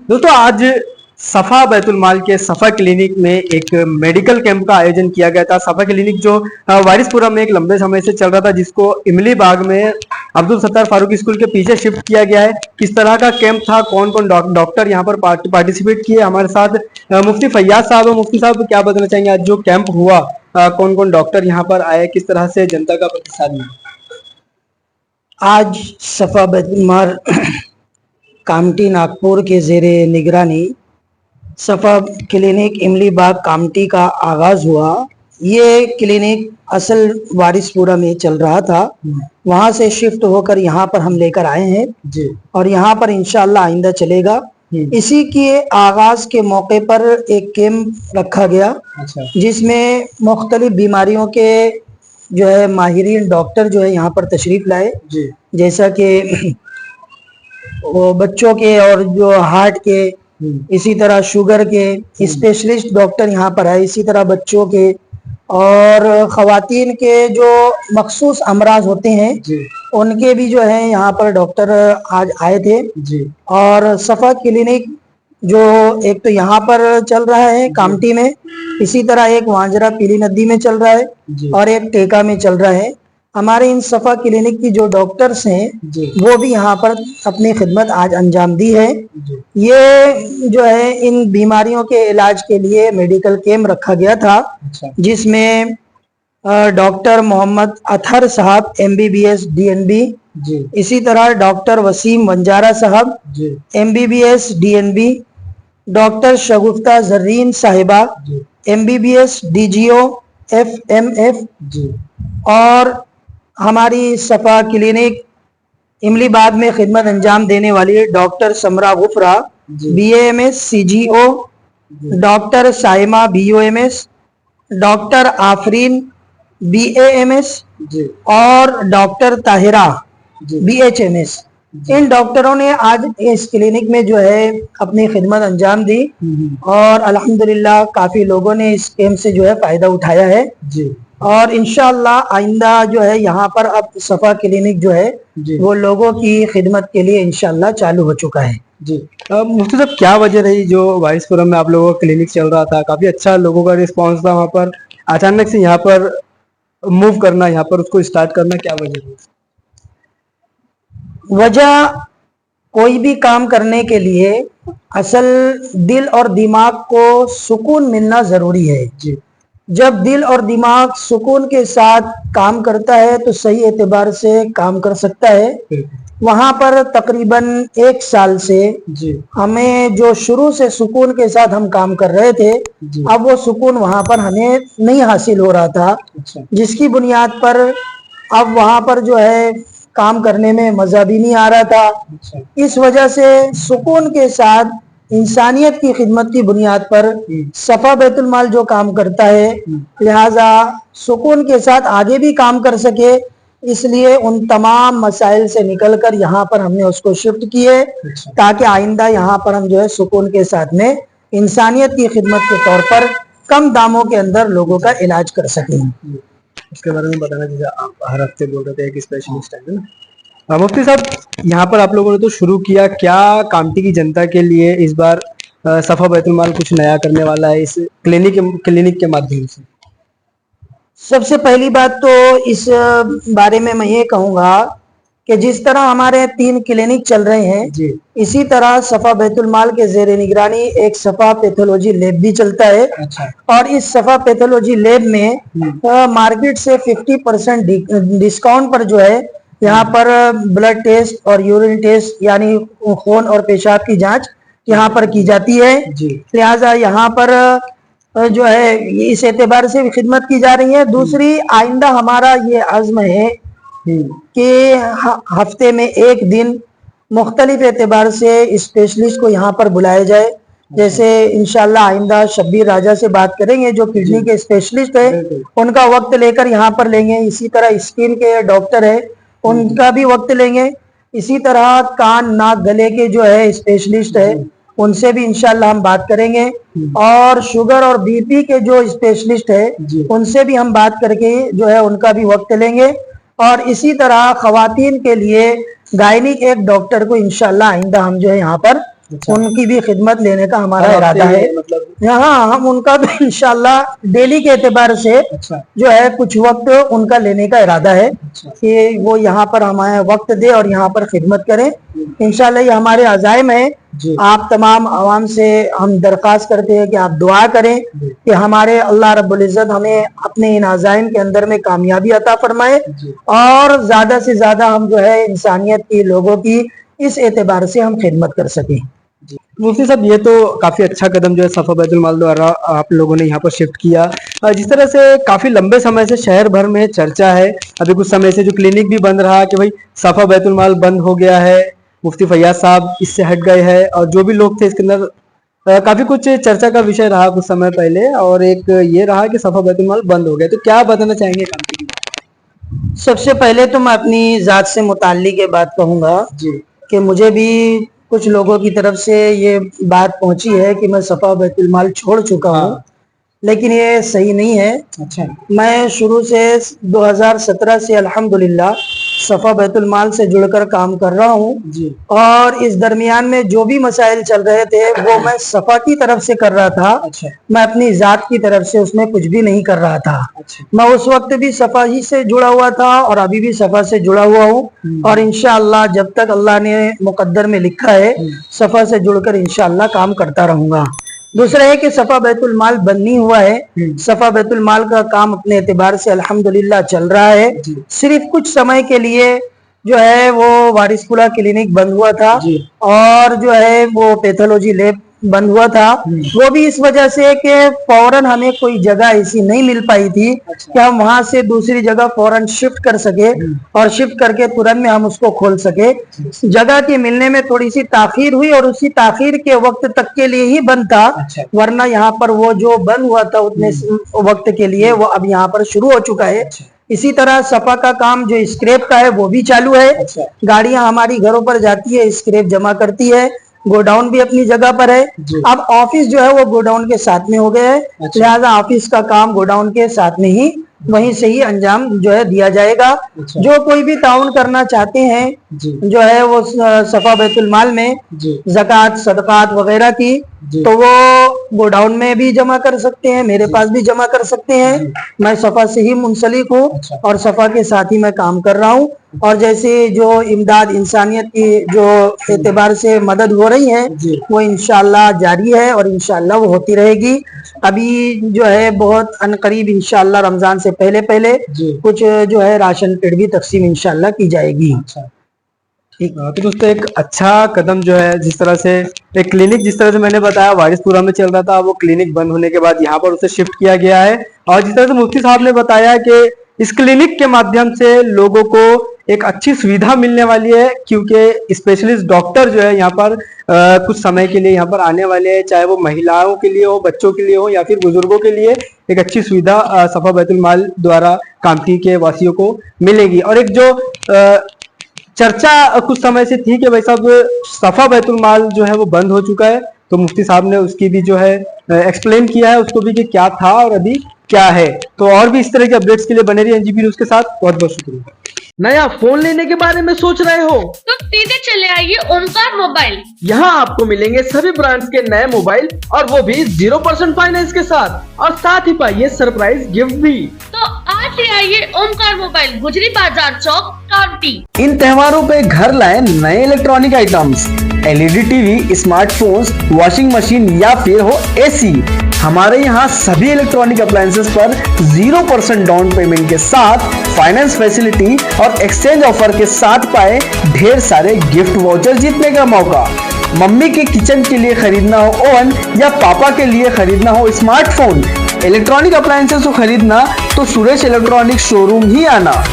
दोस्तों आज सफा बैतुल माल के सफा क्लिनिक में एक मेडिकल कैंप का आयोजन किया गया था। सफा क्लिनिक जो वारिसपुरा में एक लंबे समय से चल रहा था, जिसको इमली बाग में अब्दुल सत्तार फारूकी स्कूल के पीछे शिफ्ट किया गया है। किस तरह का कैंप था, कौन कौन डॉक्टर यहाँ पर पार्टिसिपेट किए, हमारे साथ मुफ्ती फैयाज साहब है। मुफ्ती साहब क्या बताना चाहेंगे, आज जो कैंप हुआ कौन कौन डॉक्टर यहाँ पर आए, किस तरह से जनता का प्रतिसाद मिला? आज सफा बैतुल माल कामटी नागपुर के ज़ेरे निगरानी सफा क्लिनिक इमली बाग कामटी का आगाज हुआ। ये क्लिनिक असल वारिसपुरा में चल रहा था, वहां से शिफ्ट होकर यहाँ पर हम लेकर आए हैं जी। और यहाँ पर इंशाअल्लाह आइंदा चलेगा। इसी के आगाज के मौके पर एक कैंप रखा गया, जिसमें मुख्तलिफ बीमारियों के जो है माहिरीन डॉक्टर जो है यहाँ पर तशरीफ लाए, जैसा कि वो बच्चों के और जो हार्ट के, इसी तरह शुगर के स्पेशलिस्ट डॉक्टर यहाँ पर आए, इसी तरह बच्चों के और ख़वातीन के जो मखसूस अमराज होते हैं उनके भी जो है यहाँ पर डॉक्टर आज आए थे जी। और सफा क्लिनिक जो एक तो यहाँ पर चल रहा है कामटी में, इसी तरह एक वांजरा पीली नदी में चल रहा है और एक टेका में चल रहा है। हमारे इन सफा क्लिनिक की जो डॉक्टर्स हैं वो भी यहाँ पर अपनी खिदमत आज अंजाम दी है। ये जो है इन बीमारियों के इलाज के लिए मेडिकल कैंप रखा गया था, जिसमें डॉक्टर मोहम्मद अतहर साहब MBBS DNB, इसी तरह डॉक्टर वसीम वंजारा साहब MBBS DNB, डॉक्टर शगुफ्ता जर्रीन साहिबा MBBS DGO FMF और हमारी सफा क्लिनिक इमली बाग में खिदमत अंजाम देने वाली doctor Samra Ghufra BAMS CGO, doctor Saima BOMS, doctor Afreen BAMS और डॉक्टर ताहिरा BHMS। इन डॉक्टरों ने आज इस क्लिनिक में जो है अपनी खिदमत अंजाम दी और अल्हम्दुलिल्लाह काफी लोगों ने इस कैंप से जो है फायदा उठाया है जी। और इंशाअल्लाह आइंदा जो है यहाँ पर अब सफा क्लिनिक जो है वो लोगों की खिदमत के लिए इंशाअल्लाह चालू हो चुका है जी। मुफ्ती साहब क्या वजह रही, जो वारिसपुरा में आप लोगों का क्लिनिक चल रहा था, काफी अच्छा लोगों का रिस्पांस था, वहाँ पर अचानक से यहाँ पर मूव करना, यहाँ पर उसको स्टार्ट करना, क्या वजह रही? वजह कोई भी काम करने के लिए असल दिल और दिमाग को सुकून मिलना जरूरी है जी। जब दिल और दिमाग सुकून के साथ काम करता है तो सही एतबार से काम कर सकता है। वहां पर तकरीबन 1 साल से हमें जो शुरू से सुकून के साथ हम काम कर रहे थे, अब वो सुकून वहां पर हमें नहीं हासिल हो रहा था, जिसकी बुनियाद पर अब वहां पर जो है काम करने में मजा भी नहीं आ रहा था। इस वजह से सुकून के साथ इंसानियत की खिदमत की बुनियाद पर सफा बैतुल माल जो काम करता है, लिहाजा सुकून के साथ आगे भी काम कर सके, इसलिए उन तमाम मसाइल से निकलकर यहाँ पर हमने उसको शिफ्ट किए, ताकि आइंदा यहाँ पर हम जो है सुकून के साथ में इंसानियत की खिदमत के तौर पर कम दामों के अंदर लोगों का इलाज कर सकें। इसके बारे में बताना, जैसे आप हर हफ्ते बोल रहे थे एक स्पेशलिस्ट है ना। मुफ्ती साहब यहाँ पर आप लोगों ने तो शुरू किया, क्या कामटी की जनता के लिए इस बार सफा बैतुल माल कुछ नया करने वाला है इस क्लिनिक के माध्यम से? सबसे पहली बात तो इस बारे में मैं ये कहूँगा कि जिस तरह हमारे 3 क्लिनिक चल रहे हैं जी, इसी तरह सफा बैतुल माल के ज़ेरे निगरानी एक सफा पैथोलॉजी लैब भी चलता है। और इस सफा पैथोलॉजी लैब में मार्केट से 50% डिस्काउंट पर जो है यहाँ पर ब्लड टेस्ट और यूरिन टेस्ट यानी खून और पेशाब की जांच यहाँ पर की जाती है। लिहाजा यहाँ पर जो है इस एतबार से भी खिदमत की जा रही है। दूसरी, आइंदा हमारा ये अज़्म है कि हफ्ते में 1 दिन मुख्तलिफ एतबार से स्पेशलिस्ट को यहाँ पर बुलाया जाए। जैसे इंशाल्लाह आइंदा शब्बीर राजा से बात करेंगे, जो किडनी के स्पेशलिस्ट है, उनका वक्त लेकर यहाँ पर लेंगे। इसी तरह स्किन के डॉक्टर है, उनका भी वक्त लेंगे। इसी तरह कान नाक गले के जो है स्पेशलिस्ट है, उनसे भी इंशाल्लाह हम बात करेंगे। और शुगर और BP के जो स्पेशलिस्ट है, उनसे भी हम बात करके जो है उनका भी वक्त लेंगे। और इसी तरह खवातीन के लिए गायनिक एक डॉक्टर को इंशाल्लाह आइंदा हम जो है यहाँ पर उनकी भी खिदमत लेने का हमारा इरादा है। हाँ, हम उनका भी इंशाल्लाह डेली के एतबार से जो है कुछ वक्त उनका लेने का इरादा है कि वो यहाँ पर हमें वक्त दे और यहाँ पर खिदमत करें। इंशाल्लाह ये हमारे अज़ाइम है। आप तमाम आवाम से हम दरख्वास्त करते हैं कि आप दुआ करें कि हमारे अल्लाह रब्बुल इज़्ज़त हमें अपने इन अज़ाइम के अंदर में कामयाबी अता फरमाए और ज्यादा से ज्यादा हम जो है इंसानियत की, लोगों की इस एतबार से हम खिदमत कर सकें। मुफ्ती साहब, ये तो काफी अच्छा कदम जो है सफा बैतुल माल द्वारा आप लोगों ने यहाँ पर शिफ्ट किया। जिस तरह से काफी लंबे समय से शहर भर में चर्चा है, अभी कुछ समय से जो क्लिनिक भी बंद रहा कि भाई सफा बैतुल माल बंद हो गया है, मुफ्ती फैयाज साहब इससे हट गए हैं और जो भी लोग थे इसके अंदर काफी कुछ चर्चा का विषय रहा कुछ समय पहले, और एक ये रहा कि सफा बैतुल माल बंद हो गया। तो क्या बताना चाहेंगे? सबसे पहले तो मैं अपनी जात से मुताल्लिक ये बात कहूंगा कि मुझे भी कुछ लोगों की तरफ से ये बात पहुंची है कि मैं सफा बैतुल माल छोड़ चुका हूं, लेकिन ये सही नहीं है। मैं शुरू से 2017 से अल्हम्दुलिल्लाह सफा बैतुल माल से जुड़कर काम कर रहा हूँ और इस दरमियान में जो भी मसाइल चल रहे थे वो मैं सफा की तरफ से कर रहा था। मैं अपनी जात की तरफ से उसमें कुछ भी नहीं कर रहा था। मैं उस वक्त भी सफा ही से जुड़ा हुआ था और अभी भी सफा से जुड़ा हुआ हूँ और इंशाअल्लाह जब तक अल्लाह ने मुकद्दर में लिखा है सफा से जुड़कर इंशाअल्लाह काम करता रहूंगा। दूसरा है कि सफा बैतुल माल बंद नहीं हुआ है। सफा बैतुल माल का काम अपने एतबार से अल्हम्दुलिल्लाह चल रहा है। सिर्फ कुछ समय के लिए जो है वो वारिसपुरा क्लिनिक बंद हुआ था और जो है वो पैथोलॉजी लैब बंद हुआ था। वो भी इस वजह से कि फौरन हमें कोई जगह ऐसी नहीं मिल पाई थी कि हम वहां से दूसरी जगह फौरन शिफ्ट कर सके और शिफ्ट करके तुरंत में हम उसको खोल सके। जगह के मिलने में थोड़ी सी ताखीर हुई और उसी ताखीर के वक्त तक के लिए ही बंद था, वरना यहाँ पर वो जो बंद हुआ था उतने वक्त के लिए वो अब यहाँ पर शुरू हो चुका है। इसी तरह सफा का काम जो स्क्रैप का है वो भी चालू है। गाड़ियां हमारी घरों पर जाती है, स्क्रैप जमा करती है। गोडाउन भी अपनी जगह पर है। अब ऑफिस जो है वो गोडाउन के साथ में हो गया है, लिहाजा ऑफिस का काम गोडाउन के साथ में ही वहीं से ही अंजाम जो है दिया जाएगा। जो कोई भी ताउन करना चाहते हैं जो है वो सफा बैतुल माल में ज़कात सदकात वगैरह की, तो वो गोडाउन में भी जमा कर सकते हैं, मेरे पास भी जमा कर सकते हैं। मैं सफा से ही मुंसलिक हूँ और सफा के साथ ही मैं काम कर रहा हूँ। और जैसे जो इमदाद इंसानियत की जो एतबार से मदद हो रही है वो इंशाअल्लाह जारी है और इंशाअल्लाह वो होती रहेगी। अभी जो है बहुत अनकरीब इंशाअल्लाह रमजान से पहले पहले कुछ जो है राशन किट भी तकसीम इंशाअल्लाह की जाएगी। ठीक है, तो दोस्तों एक अच्छा कदम जो है, जिस तरह से एक क्लिनिक जिस तरह से मैंने बताया वारिसपुरा में चल रहा था, वो क्लिनिक बंद होने के बाद यहाँ पर उसे शिफ्ट किया गया है। और जिस तरह से मुफ्ती साहब ने बताया कि इस क्लिनिक के माध्यम से लोगों को एक अच्छी सुविधा मिलने वाली है, क्योंकि स्पेशलिस्ट डॉक्टर जो है यहाँ पर कुछ समय के लिए यहाँ पर आने वाले हैं, चाहे वो महिलाओं के लिए हो, बच्चों के लिए हो या फिर बुजुर्गों के लिए। एक अच्छी सुविधा सफा बैतुल माल द्वारा कामठी के वासियों को मिलेगी। और एक जो चर्चा कुछ समय से थी कि भाई साहब सफा बैतुल माल जो है वो बंद हो चुका है, तो मुफ्ती साहब ने उसकी भी जो है एक्सप्लेन किया है उसको भी कि क्या था और अभी क्या है। तो और भी इस तरह के अपडेट्स के लिए बने रहिए एनजीबी न्यूज़ के साथ। बहुत बहुत शुक्रिया। नया फोन लेने के बारे में सोच रहे हो तो सीधे चले आइए ओमकार मोबाइल। यहाँ आपको मिलेंगे सभी ब्रांड्स के नए मोबाइल और वो भी 0% फाइनेंस के साथ, और साथ ही पाइए सरप्राइज गिफ्ट भी। तो आज ही आइए ओमकार मोबाइल, गुजरी बाजार चौक, कामठी। इन त्योहारों पे घर लाए नए electronic items, LED TV, smartphones, washing machine या फिर हो एसी। हमारे यहाँ सभी इलेक्ट्रॉनिक अप्लायंसेस पर 0% डाउन पेमेंट के साथ फाइनेंस फैसिलिटी और एक्सचेंज ऑफर के साथ पाए ढेर सारे गिफ्ट वाउचर जीतने का मौका। मम्मी के किचन के लिए खरीदना हो ओवन या पापा के लिए खरीदना हो स्मार्टफोन, इलेक्ट्रॉनिक अप्लायंसेस को खरीदना तो सुरेश इलेक्ट्रॉनिक शोरूम ही आना।